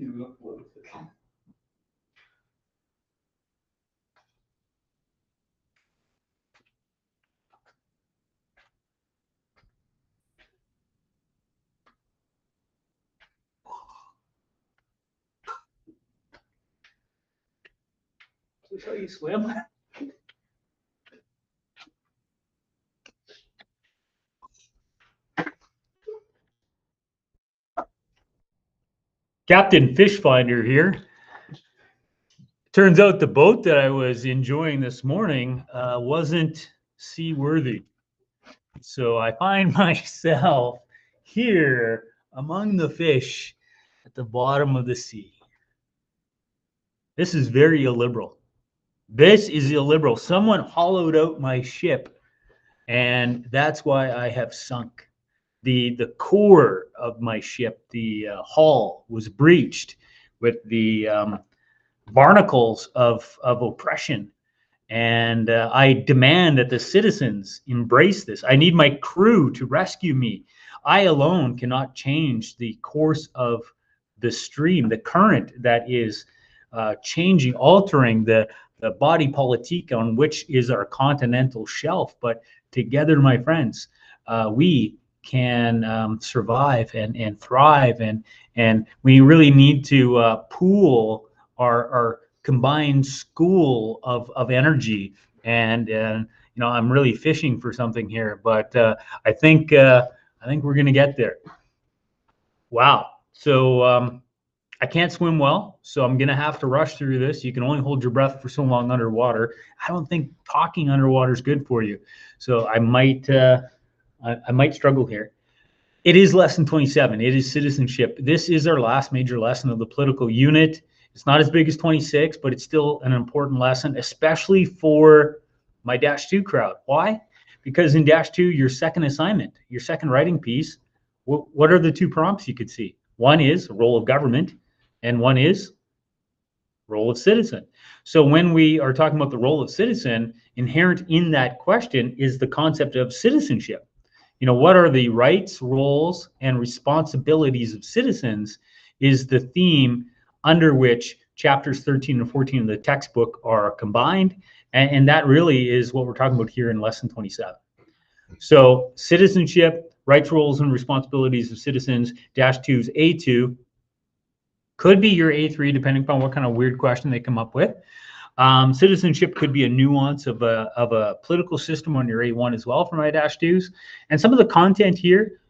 Is this how you swim? Captain Fish Finder here. Turns out the boat that I was enjoying this morning wasn't seaworthy. So I find myself here among the fish at the bottom of the sea. This is very illiberal. This is illiberal. Someone hollowed out my ship, and that's why I have sunk. The core of my ship, the hull, was breached with the barnacles of oppression. And I demand that the citizens embrace this. I need my crew to rescue me. I alone cannot change the course of the stream, the current that is changing, altering the body politique on which is our continental shelf. But together, my friends, we can survive and thrive. And we really need to pool our combined school of energy. And I'm really fishing for something here, but I think we're gonna get there. Wow. So I can't swim well, so I'm gonna have to rush through this. You can only hold your breath for so long underwater. I don't think talking underwater is good for you, so I might struggle here. It is lesson 27. It is citizenship. This is our last major lesson of the political unit. It's not as big as 26, but it's still an important lesson, especially for my -2 crowd. Why? Because in -2, your second assignment, your second writing piece, what are the two prompts you could see? One is role of government, and one is role of citizen. So when we are talking about the role of citizen, inherent in that question is the concept of citizenship. What are the rights, roles, and responsibilities of citizens is the theme under which chapters 13 and 14 of the textbook are combined. And that really is what we're talking about here in lesson 27. So citizenship, rights, roles, and responsibilities of citizens, -2's A2, could be your A3, depending upon what kind of weird question they come up with. Citizenship could be a nuance of a political system on your A1 as well for my -2's. And some of the content here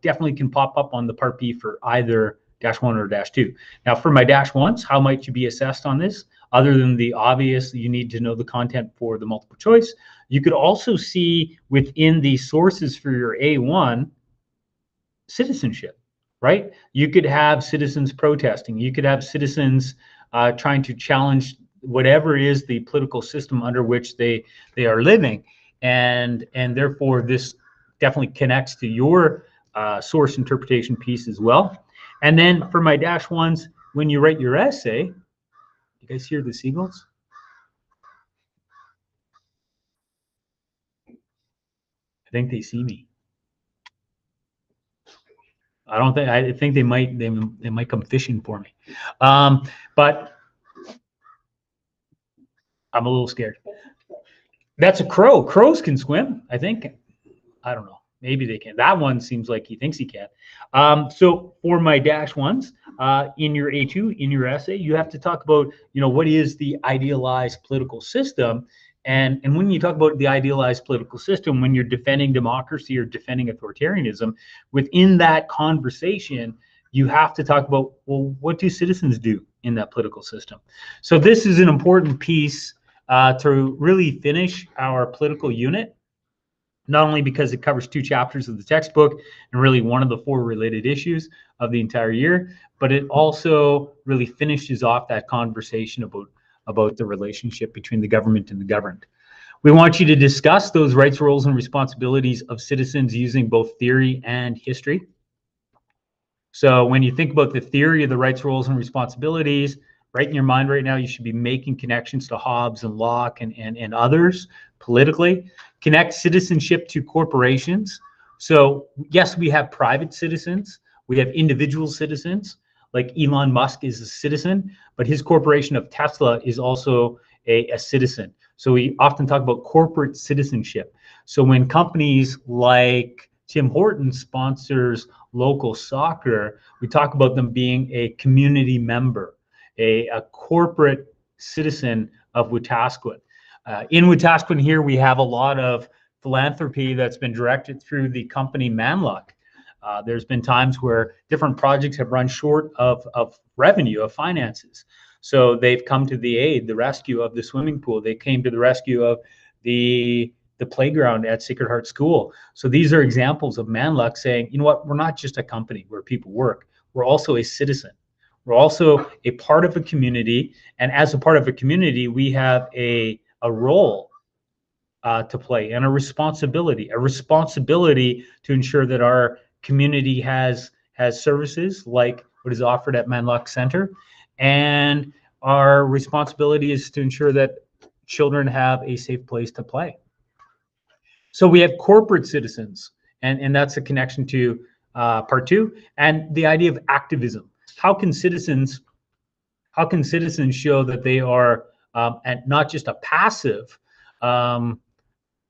definitely can pop up on the part B for either -1 or -2. Now for my -1s, how might you be assessed on this? Other than the obvious, you need to know the content for the multiple choice. You could also see within the sources for your A1, citizenship, right? You could have citizens protesting. You could have citizens trying to challenge whatever is the political system under which they are living. And therefore, this definitely connects to your source interpretation piece as well. And then for my -1s, when you write your essay, you guys hear the seagulls? I think they see me. I think they might come fishing for me. But I'm a little scared. That's a crow. Crows can swim, I think. I don't know. Maybe they can. That one seems like he thinks he can. So for my -1s, in your A2, in your essay, you have to talk about, what is the idealized political system. And when you talk about the idealized political system, when you're defending democracy or defending authoritarianism, within that conversation, you have to talk about, well, what do citizens do in that political system? So this is an important piece to really finish our political unit. Not only because it covers 2 chapters of the textbook and really one of the 4 related issues of the entire year, but it also really finishes off that conversation about the relationship between the government and the governed. We want you to discuss those rights, roles, and responsibilities of citizens using both theory and history. So when you think about the theory of the rights, roles, and responsibilities, right in your mind right now, you should be making connections to Hobbes and Locke and others politically. Connect citizenship to corporations. So yes, we have private citizens, we have individual citizens. like Elon Musk is a citizen, but his corporation of Tesla is also a citizen. So we often talk about corporate citizenship. So when companies like Tim Hortons sponsors local soccer, we talk about them being a community member, a corporate citizen of Wetaskiwin. In Wetaskiwin here, we have a lot of philanthropy that's been directed through the company Manluck. There's been times where different projects have run short of revenue, of finances. So they've come to the aid, the rescue of the swimming pool. They came to the rescue of the playground at Sacred Heart School. So these are examples of Manluck saying, you know what, we're not just a company where people work. We're also a citizen. We're also a part of a community. And as a part of a community, we have a role to play and a responsibility to ensure that our community has services like what is offered at Manluck Center, and our responsibility is to ensure that children have a safe place to play. So we have corporate citizens, and that's a connection to part two, and the idea of activism. How can citizens show that they are and not just a passive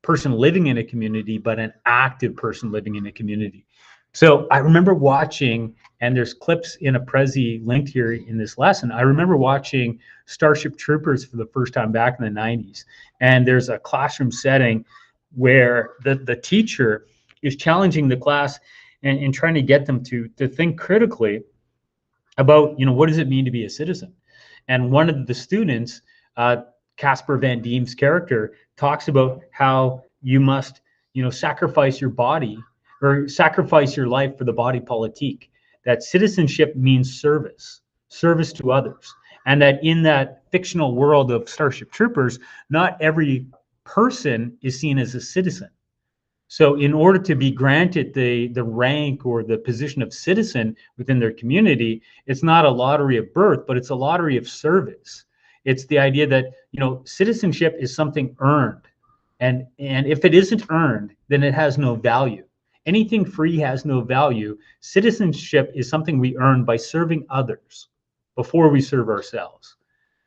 person living in a community, but an active person living in a community? So I remember watching, and there's clips in a Prezi linked here in this lesson. I remember watching Starship Troopers for the first time back in the 90s. And there's a classroom setting where the teacher is challenging the class and trying to get them to think critically about, what does it mean to be a citizen? And one of the students, Casper Van Diemen's character, talks about how you must, sacrifice your body or sacrifice your life for the body politique. That citizenship means service to others. And that in that fictional world of Starship Troopers, not every person is seen as a citizen. So in order to be granted the rank or the position of citizen within their community, it's not a lottery of birth, but it's a lottery of service. It's the idea that, citizenship is something earned. And if it isn't earned, then it has no value. Anything free has no value. Citizenship is something we earn by serving others before we serve ourselves.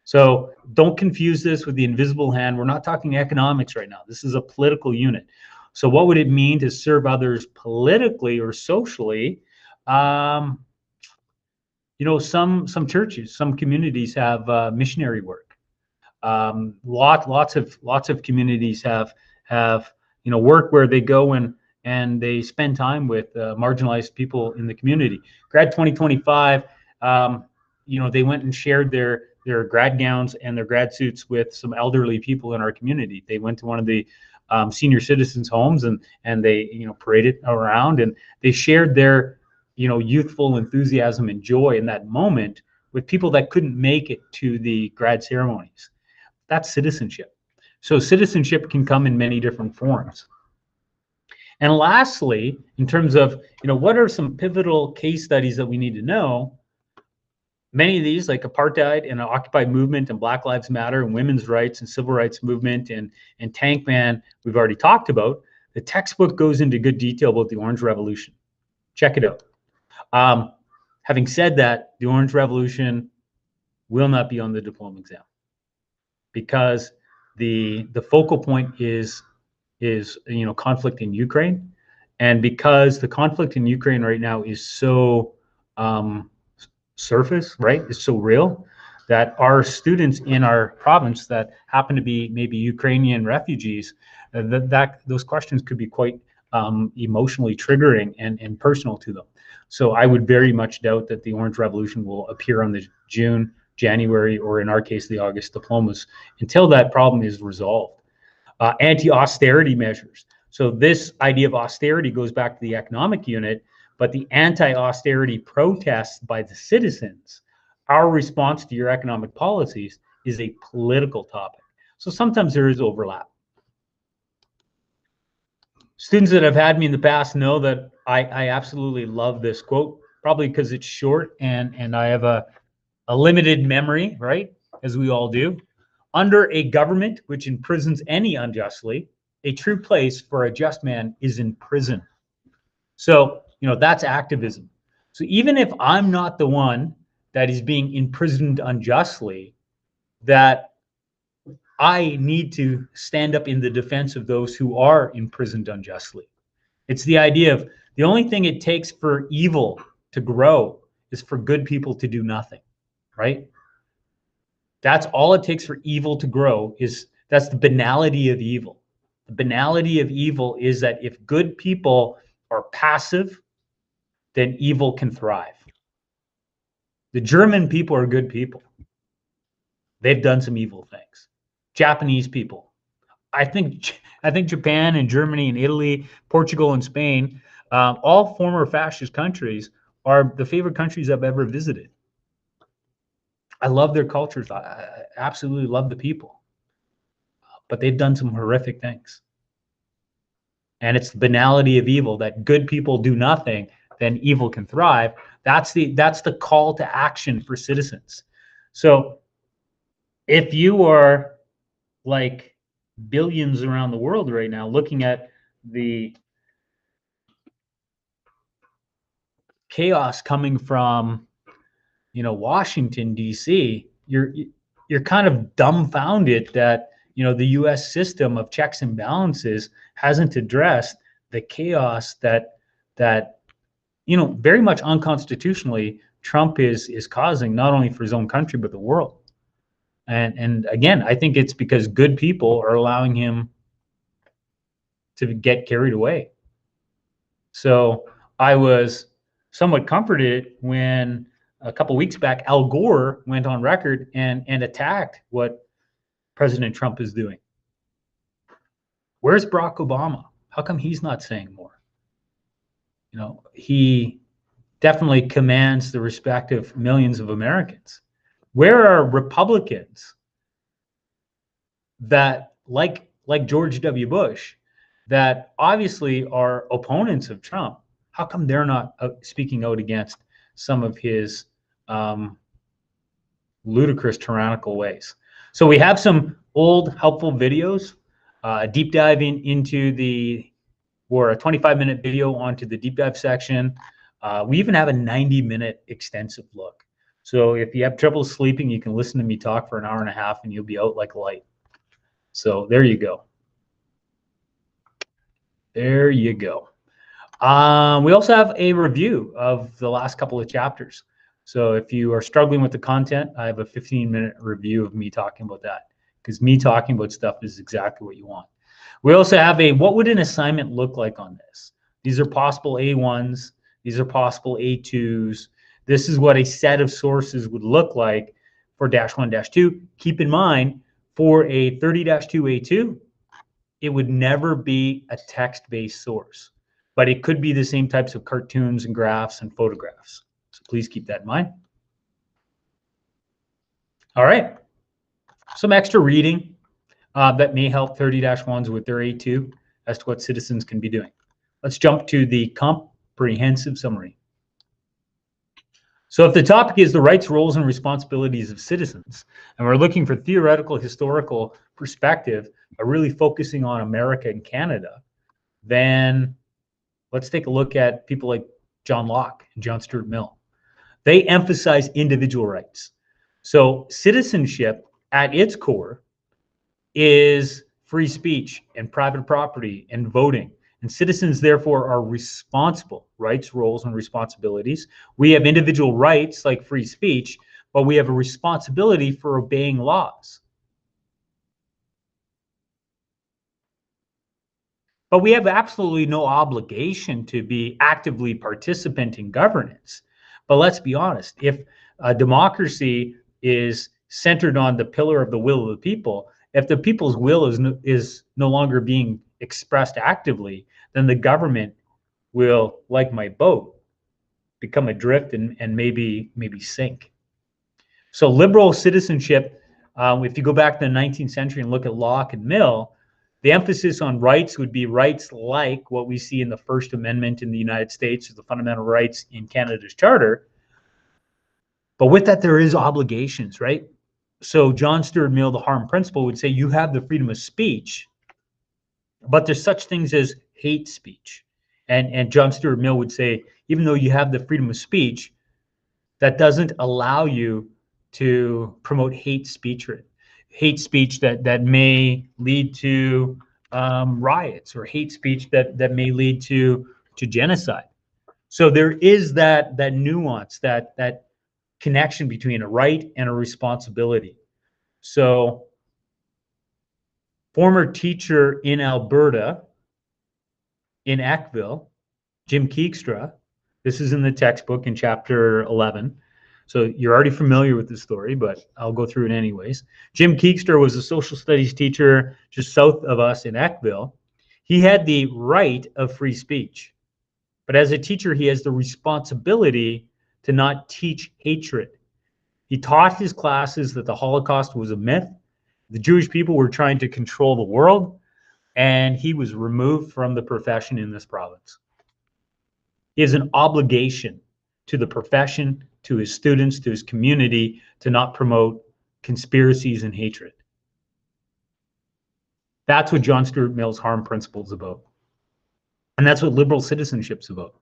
So don't confuse this with the invisible hand. We're not talking economics right now. This is a political unit. So what would it mean to serve others politically or socially? Some churches, some communities have missionary work. Lots of communities have work where they go and they spend time with marginalized people in the community. Grad 2025, they went and shared their grad gowns and their grad suits with some elderly people in our community. They went to one of the senior citizens' homes and they paraded around, and they shared their youthful enthusiasm and joy in that moment with people that couldn't make it to the grad ceremonies. That's citizenship. So citizenship can come in many different forms. And lastly, in terms of what are some pivotal case studies that we need to know, many of these, like apartheid and Occupy movement and Black Lives Matter and women's rights and civil rights movement and Tank Man, we've already talked about. The textbook goes into good detail about the Orange Revolution. Check it out. Having said that, the Orange Revolution will not be on the diploma exam because the focal point is conflict in Ukraine, and because the conflict in Ukraine right now is so surface, right? It's so real that our students in our province that happen to be maybe Ukrainian refugees, that those questions could be quite emotionally triggering and personal to them. So I would very much doubt that the Orange Revolution will appear on the June, January, or in our case, the August diplomas until that problem is resolved. Anti-austerity measures. So this idea of austerity goes back to the economic unit, but the anti-austerity protests by the citizens, our response to your economic policies, is a political topic. So sometimes there is overlap. Students that have had me in the past know that I absolutely love this quote, probably because it's short and I have a limited memory, right? As we all do. Under a government which imprisons any unjustly, a true place for a just man is in prison. So, that's activism. So even if I'm not the one that is being imprisoned unjustly, that I need to stand up in the defense of those who are imprisoned unjustly. It's the idea of the only thing it takes for evil to grow is for good people to do nothing, right? That's all it takes for evil to grow. That's the banality of evil. The banality of evil is that if good people are passive, then evil can thrive. The German people are good people. They've done some evil things. Japanese people. I think Japan and Germany and Italy, Portugal and Spain, all former fascist countries, are the favorite countries I've ever visited. I love their cultures. I absolutely love the people, but they've done some horrific things. And it's the banality of evil that good people do nothing, then evil can thrive. That's the call to action for citizens. So if you are like billions around the world right now looking at the chaos coming from, Washington, D.C., you're kind of dumbfounded that, the U.S. system of checks and balances hasn't addressed the chaos that very much unconstitutionally Trump is causing, not only for his own country but the world. And again, I think it's because good people are allowing him to get carried away. So I was somewhat comforted when a couple of weeks back Al Gore went on record and attacked what President Trump is doing. Where's Barack Obama? How come he's not saying more? He definitely commands the respect of millions of Americans. Where are Republicans that, like George W. Bush, that obviously are opponents of Trump? How come they're not speaking out against some of his ludicrous tyrannical ways? So we have some old helpful videos, deep diving into or a 25-minute video onto the deep dive section. We even have a 90-minute extensive look. So if you have trouble sleeping, you can listen to me talk for an hour and a half and you'll be out like light. So there you go. There you go. We also have a review of the last couple of chapters. So if you are struggling with the content, I have a 15-minute review of me talking about that, because me talking about stuff is exactly what you want. We also have what would an assignment look like on this? These are possible A1s. These are possible A2s. This is what a set of sources would look like for -1-2. Keep in mind, for a 30-2A2, it would never be a text-based source, but it could be the same types of cartoons and graphs and photographs. So please keep that in mind. All right, some extra reading that may help 30-1s with their A2 as to what citizens can be doing. Let's jump to the comprehensive summary. So if the topic is the rights, roles, and responsibilities of citizens, and we're looking for theoretical, historical perspective, really focusing on America and Canada, then let's take a look at people like John Locke and John Stuart Mill. They emphasize individual rights. So citizenship at its core is free speech and private property and voting. And citizens, therefore, are responsible, rights, roles, and responsibilities. We have individual rights like free speech, but we have a responsibility for obeying laws. But we have absolutely no obligation to be actively participant in governance. But let's be honest, if a democracy is centered on the pillar of the will of the people, if the people's will is no longer being expressed actively, then the government will, like my boat, become adrift and maybe sink. So liberal citizenship, if you go back to the 19th century and look at Locke and Mill, the emphasis on rights would be rights like what we see in the First Amendment in the United States, or the fundamental rights in Canada's Charter. But with that, there is obligations, right? So John Stuart Mill, the Harm Principle, would say you have the freedom of speech, but there's such things as hate speech. And John Stuart Mill would say, even though you have the freedom of speech, that doesn't allow you to promote hate speech that may lead to riots, or hate speech that may lead to genocide. So there is that nuance, that connection between a right and a responsibility. So former teacher in Alberta, in Eckville, Jim Keekstra, this is in the textbook in chapter 11. So you're already familiar with the story, but I'll go through it anyways. Jim Keekstra was a social studies teacher just south of us in Eckville. He had the right of free speech, but as a teacher, he has the responsibility to not teach hatred. He taught his classes that the Holocaust was a myth. The Jewish people were trying to control the world, and he was removed from the profession in this province. He has an obligation to the profession, to his students, to his community, to not promote conspiracies and hatred. That's what John Stuart Mill's harm principle is about. And that's what liberal citizenship's about.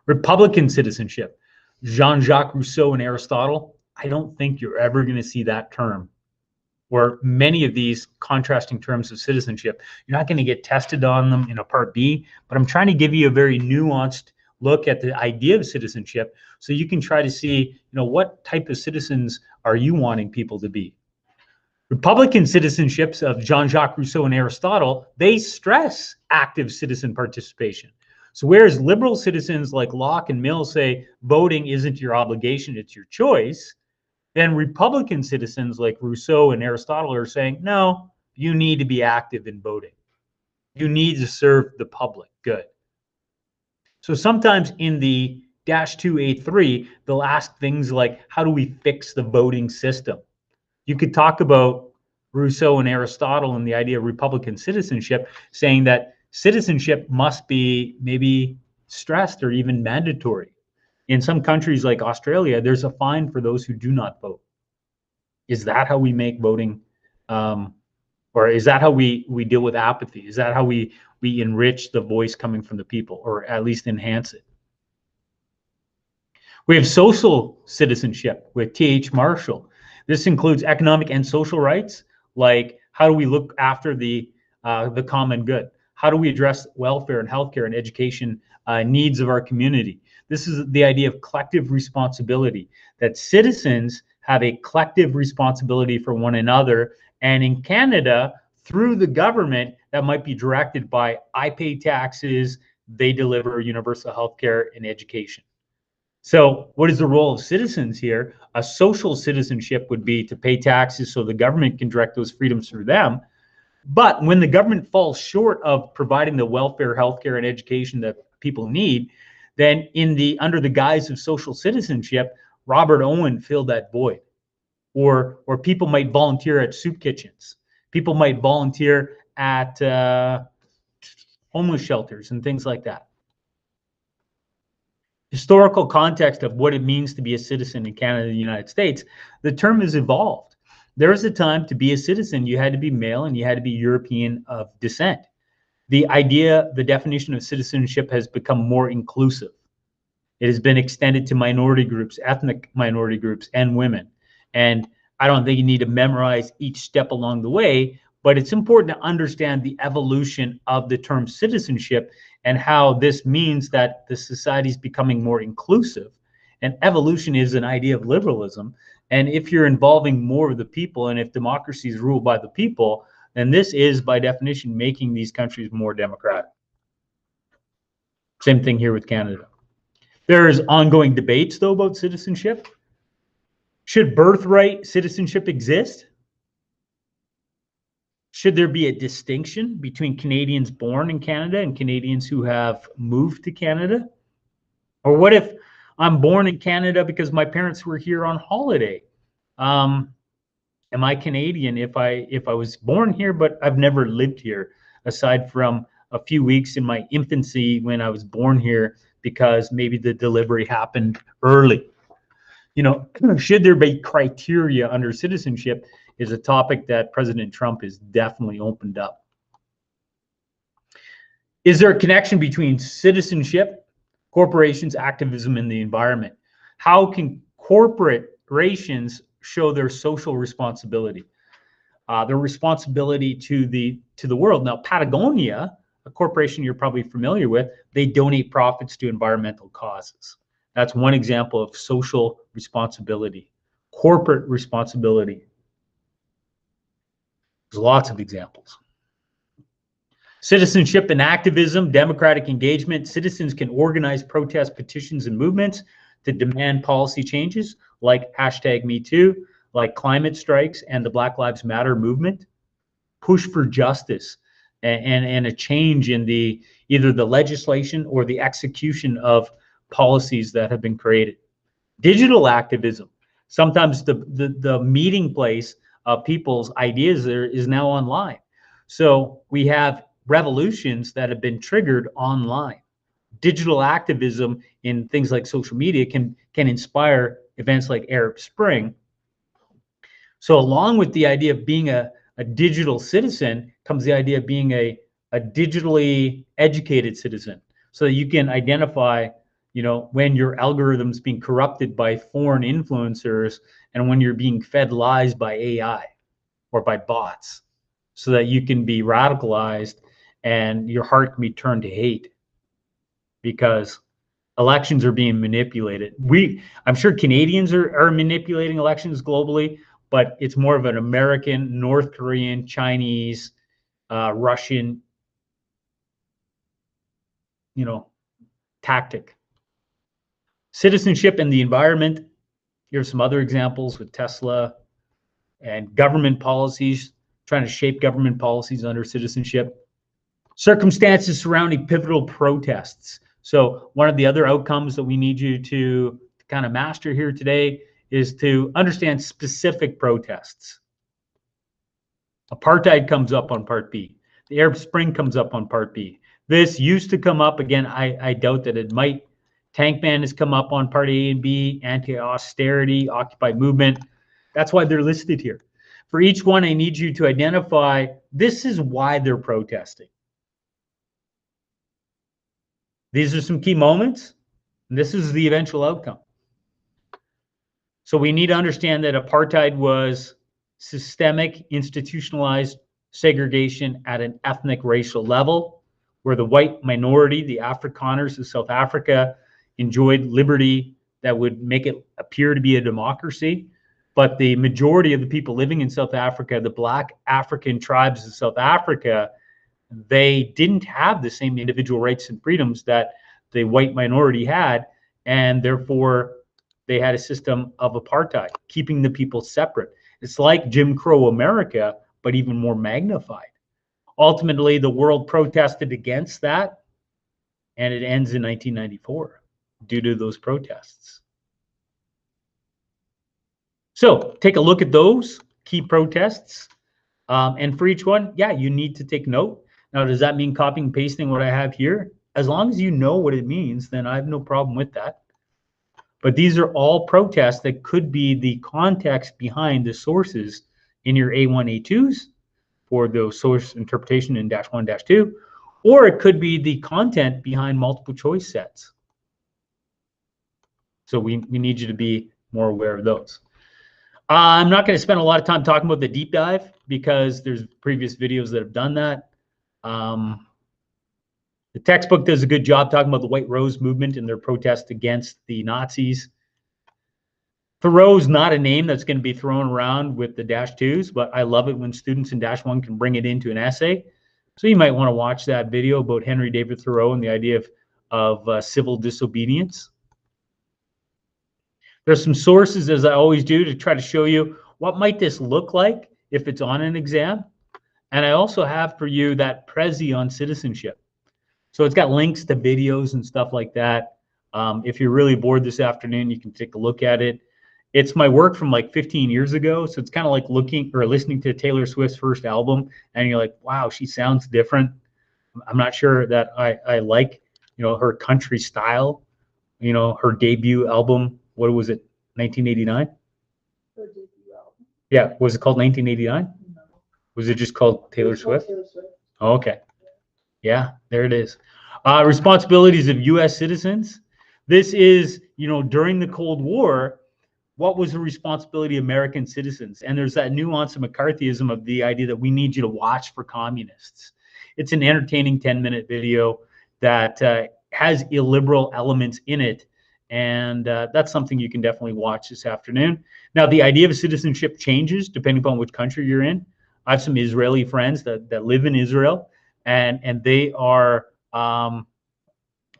Republican citizenship, Jean-Jacques Rousseau and Aristotle, I don't think you're ever going to see that term, or many of these contrasting terms of citizenship. You're not going to get tested on them in a Part B, but I'm trying to give you a very nuanced look at the idea of citizenship, so you can try to see, what type of citizens are you wanting people to be. Republican citizenships of Jean-Jacques Rousseau and Aristotle, they stress active citizen participation. So whereas liberal citizens like Locke and Mill say voting isn't your obligation, it's your choice, then Republican citizens like Rousseau and Aristotle are saying, no, you need to be active in voting. You need to serve the public good. So sometimes in the -283, they'll ask things like, how do we fix the voting system? You could talk about Rousseau and Aristotle and the idea of Republican citizenship, saying that citizenship must be maybe stressed or even mandatory. In some countries like Australia, there's a fine for those who do not vote. Is that how we make voting, or is that how we deal with apathy? Is that how we enrich the voice coming from the people, or at least enhance it? We have social citizenship with T.H. Marshall. This includes economic and social rights, like how do we look after the common good? How do we address welfare and healthcare and education needs of our community? This is the idea of collective responsibility, that citizens have a collective responsibility for one another. And in Canada, through the government, that might be directed by, I pay taxes, they deliver universal healthcare and education. So what is the role of citizens here? A social citizenship would be to pay taxes so the government can direct those freedoms through them. But when the government falls short of providing the welfare, healthcare, and education that people need, then under the guise of social citizenship, Robert Owen filled that void. Or people might volunteer at soup kitchens. People might volunteer at homeless shelters and things like that. Historical context of what it means to be a citizen in Canada and the United States, the term has evolved. There was a time to be a citizen, you had to be male and you had to be European of descent. The definition of citizenship has become more inclusive. It has been extended to minority groups, ethnic minority groups, and women. And I don't think you need to memorize each step along the way, but it's important to understand the evolution of the term citizenship and how this means that the society is becoming more inclusive. And evolution is an idea of liberalism. And if you're involving more of the people, and if democracy is ruled by the people, then this is, by definition, making these countries more democratic. Same thing here with Canada. There's ongoing debates, though, about citizenship. Should birthright citizenship exist? Should there be a distinction between Canadians born in Canada and Canadians who have moved to Canada? Or what if I'm born in Canada because my parents were here on holiday? Am I Canadian if I was born here, but I've never lived here, aside from a few weeks in my infancy when I was born here because maybe the delivery happened early? Should there be criteria under citizenship is a topic that President Trump has definitely opened up. Is there a connection between citizenship, corporations, activism, and the environment? How can corporations show their social responsibility, their responsibility to the world. Now, Patagonia, a corporation you're probably familiar with, they donate profits to environmental causes. That's one example of social responsibility, corporate responsibility. There's lots of examples. Citizenship and activism, democratic engagement. Citizens can organize protest petitions and movements to demand policy changes like #MeToo, like climate strikes and the Black Lives Matter movement. Push for justice and a change in either the legislation or the execution of policies that have been created. Digital activism. Sometimes the meeting place of people's ideas there is now online. So we have revolutions that have been triggered online. Digital activism in things like social media can inspire events like Arab Spring. So along with the idea of being a digital citizen comes the idea of being a digitally educated citizen, so that you can identify, when your algorithm's being corrupted by foreign influencers and when you're being fed lies by AI or by bots, so that you can be radicalized and your heart can be turned to hate because elections are being manipulated. I'm sure Canadians are manipulating elections globally, but it's more of an American, North Korean, Chinese, Russian, tactic. Citizenship and the environment. Here's some other examples with Tesla and government policies, trying to shape government policies under citizenship. Circumstances surrounding pivotal protests. So one of the other outcomes that we need you to kind of master here today is to understand specific protests. Apartheid comes up on part B. The Arab Spring comes up on part B. This used to come up, again, I doubt that it might. Tank ban has come up on part A and B, anti-austerity, Occupy movement. That's why they're listed here. For each one, I need you to identify, this is why they're protesting. These are some key moments, and this is the eventual outcome. So we need to understand that apartheid was systemic, institutionalized segregation at an ethnic racial level, where the white minority, the Afrikaners of South Africa, enjoyed liberty that would make it appear to be a democracy. But the majority of the people living in South Africa, the Black African tribes of South Africa, they didn't have the same individual rights and freedoms that the white minority had, and therefore they had a system of apartheid, keeping the people separate. It's like Jim Crow America, but even more magnified. Ultimately, the world protested against that, and it ends in 1994 due to those protests. So take a look at those key protests. And for each one, yeah, you need to take note. Now, does that mean copying and pasting what I have here? As long as you know what it means, then I have no problem with that. But these are all protests that could be the context behind the sources in your A1, A2s for the source interpretation in -1, -2, or it could be the content behind multiple choice sets. So we need you to be more aware of those. I'm not going to spend a lot of time talking about the deep dive because there's previous videos that have done that. The textbook does a good job talking about the White Rose movement and their protest against the Nazis. Thoreau's not a name that's going to be thrown around with the -2s, but I love it when students in -1 can bring it into an essay. So you might want to watch that video about Henry David Thoreau and the idea of civil disobedience. There's some sources, as I always do, to try to show you what might this look like if it's on an exam. And I also have for you that Prezi on citizenship. So it's got links to videos and stuff like that. If you're really bored this afternoon, you can take a look at it. It's my work from like 15 years ago. So it's kind of like looking or listening to Taylor Swift's first album and you're like, wow, she sounds different. I'm not sure that I like, her country style, her debut album. What was it? 1989? Her debut album. Yeah. Was it called 1989? No. Was it just called Taylor Swift? Taylor Swift. Oh, okay. Yeah, there it is. Responsibilities of U.S. citizens. This is, during the Cold War, what was the responsibility of American citizens? And there's that nuance of McCarthyism of the idea that we need you to watch for communists. It's an entertaining 10-minute video that has illiberal elements in it. And that's something you can definitely watch this afternoon. Now, the idea of citizenship changes depending upon which country you're in. I have some Israeli friends that live in Israel, and they are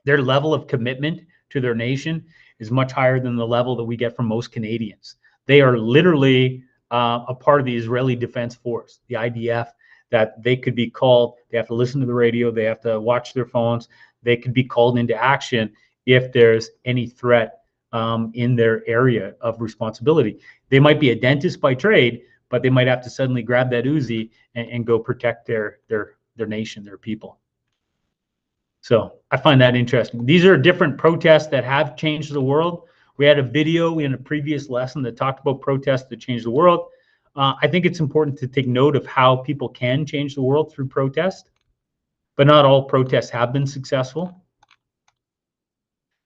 their level of commitment to their nation is much higher than the level that we get from most Canadians. They are literally a part of the Israeli Defense Force, the IDF, that they could be called. They have to listen to the radio. They have to watch their phones. They could be called into action if there's any threat in their area of responsibility. They might be a dentist by trade, but they might have to suddenly grab that Uzi and go protect their nation, their people. So I find that interesting. These are different protests that have changed the world. We had a video in a previous lesson that talked about protests that changed the world. I think it's important to take note of how people can change the world through protest, but not all protests have been successful.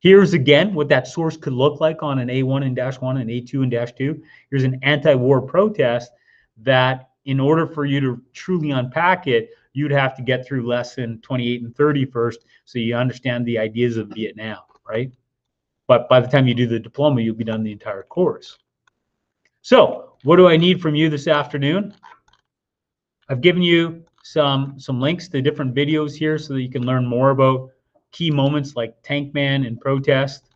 Here's again what that source could look like on an A1 and -1 and A2 and -2. Here's an anti-war protest that, in order for you to truly unpack it, you'd have to get through lesson 28 and 30 first, so you understand the ideas of Vietnam, right? But by the time you do the diploma, you'll be done the entire course. So what do I need from you this afternoon? I've given you some links to different videos here so that you can learn more about key moments like Tank Man and protest.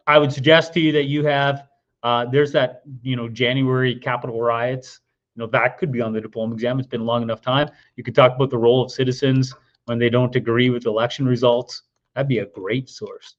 I would suggest to you that you have, there's that, January Capitol riots. That could be on the diploma exam. It's been a long enough time. You could talk about the role of citizens when they don't agree with election results. That'd be a great source.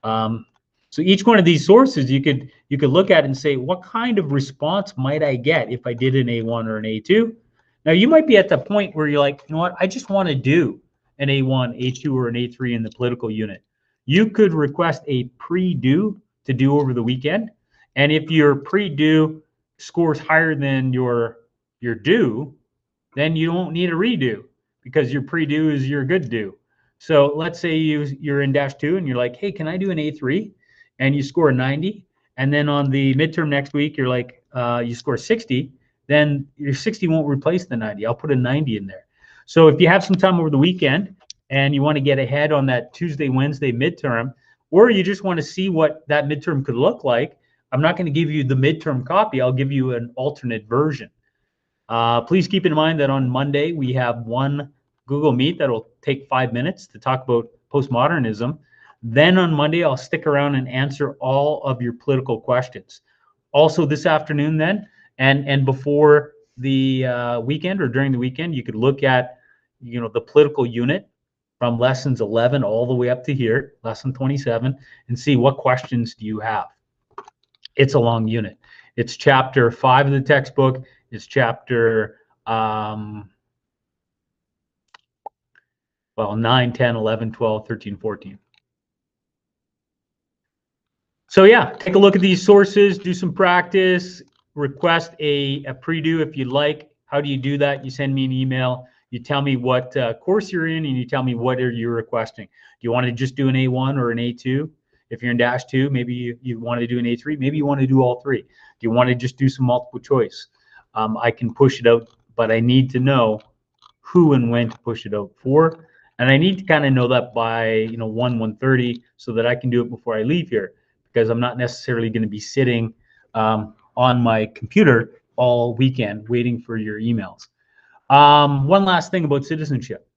So each one of these sources you could look at and say, what kind of response might I get if I did an A1 or an A2? Now you might be at the point where you're like, you know what, I just want to do an A1, A2, or an A3 in the political unit. You could request a pre-due to do over the weekend. And if your pre-due scores higher than your due, then you don't need a redo because your pre-due is your good due. So let's say you're in -2 and you're like, hey, can I do an A3? And you score 90. And then on the midterm next week, you're like, you score 60. Then your 60 won't replace the 90. I'll put a 90 in there. So if you have some time over the weekend and you want to get ahead on that Tuesday, Wednesday midterm, or you just want to see what that midterm could look like, I'm not going to give you the midterm copy. I'll give you an alternate version. Please keep in mind that on Monday, we have one Google Meet that will take 5 minutes to talk about postmodernism. Then on Monday, I'll stick around and answer all of your political questions. Also this afternoon then, and before the weekend or during the weekend, you could look at, the political unit from lessons 11 all the way up to here, lesson 27, and see what questions do you have. It's a long unit. It's chapter 5 of the textbook. It's chapter 9, 10, 11, 12, 13, 14. So yeah, take a look at these sources, do some practice, request a pre-due if you'd like. How do you do that? You send me an email. You tell me what course you're in, and you tell me what are you requesting. Do you want to just do an A1 or an A2? If you're in -2, maybe you want to do an A3. Maybe you want to do all three. Do you want to just do some multiple choice? I can push it out, but I need to know who and when to push it out for. And I need to kind of know that by 1:30 so that I can do it before I leave here, because I'm not necessarily going to be sitting on my computer all weekend waiting for your emails. One last thing about citizenship.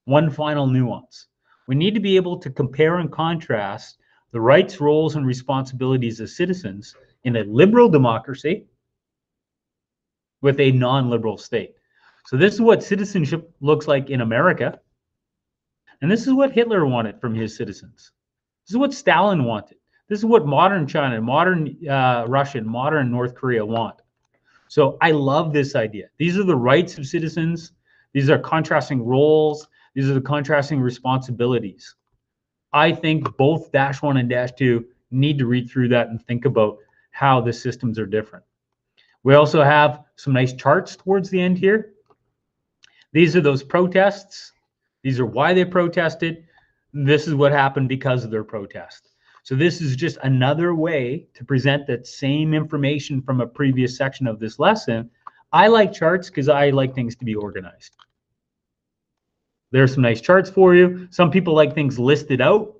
One final nuance. We need to be able to compare and contrast the rights, roles, and responsibilities of citizens in a liberal democracy with a non-liberal state. So this is what citizenship looks like in America. And this is what Hitler wanted from his citizens. This is what Stalin wanted. This is what modern China, modern Russia, and modern North Korea want. So I love this idea. These are the rights of citizens. These are contrasting roles. These are the contrasting responsibilities. I think both -1 and -2 need to read through that and think about how the systems are different. We also have some nice charts towards the end here. These are those protests. These are why they protested. This is what happened because of their protest. So this is just another way to present that same information from a previous section of this lesson. I like charts because I like things to be organized. There's some nice charts for you. Some people like things listed out.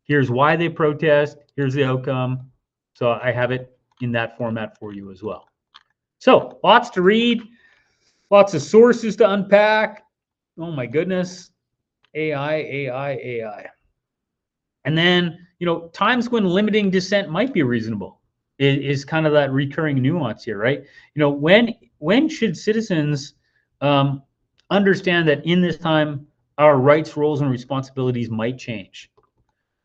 Here's why they protest. Here's the outcome. So I have it in that format for you as well. So lots to read, lots of sources to unpack. Oh my goodness. AI. And then, times when limiting dissent might be reasonable is kind of that recurring nuance here, right? When should citizens understand that in this time, our rights, roles, and responsibilities might change?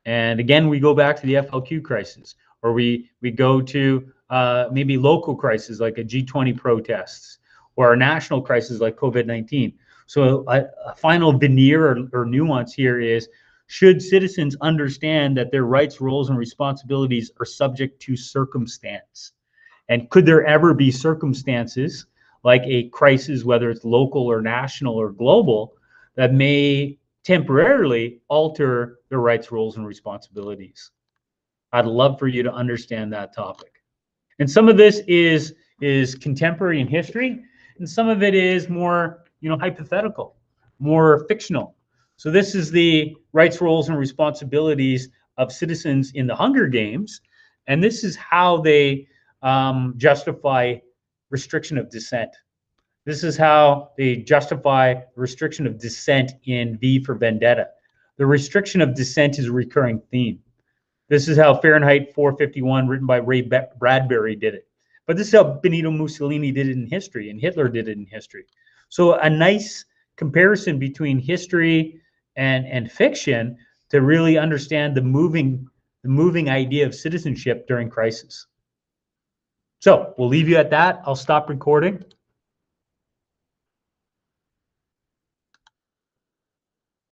And again, we go back to the FLQ crisis, or we go to maybe local crises like a G20 protests, or a national crisis like COVID-19. So a final veneer or nuance here is, should citizens understand that their rights, roles, and responsibilities are subject to circumstance? And could there ever be circumstances like a crisis, whether it's local or national or global, that may temporarily alter their rights, roles, and responsibilities? I'd love for you to understand that topic. And some of this is contemporary in history, and some of it is more, hypothetical, more fictional. So this is the rights, roles, and responsibilities of citizens in the Hunger Games, and this is how they justify restriction of dissent. This is how they justify restriction of dissent in V for Vendetta. The restriction of dissent is a recurring theme. This is how Fahrenheit 451, written by Ray Bradbury, did it. But this is how Benito Mussolini did it in history, and Hitler did it in history. So a nice comparison between history and fiction to really understand the moving idea of citizenship during crisis. So we'll leave you at that. I'll stop recording.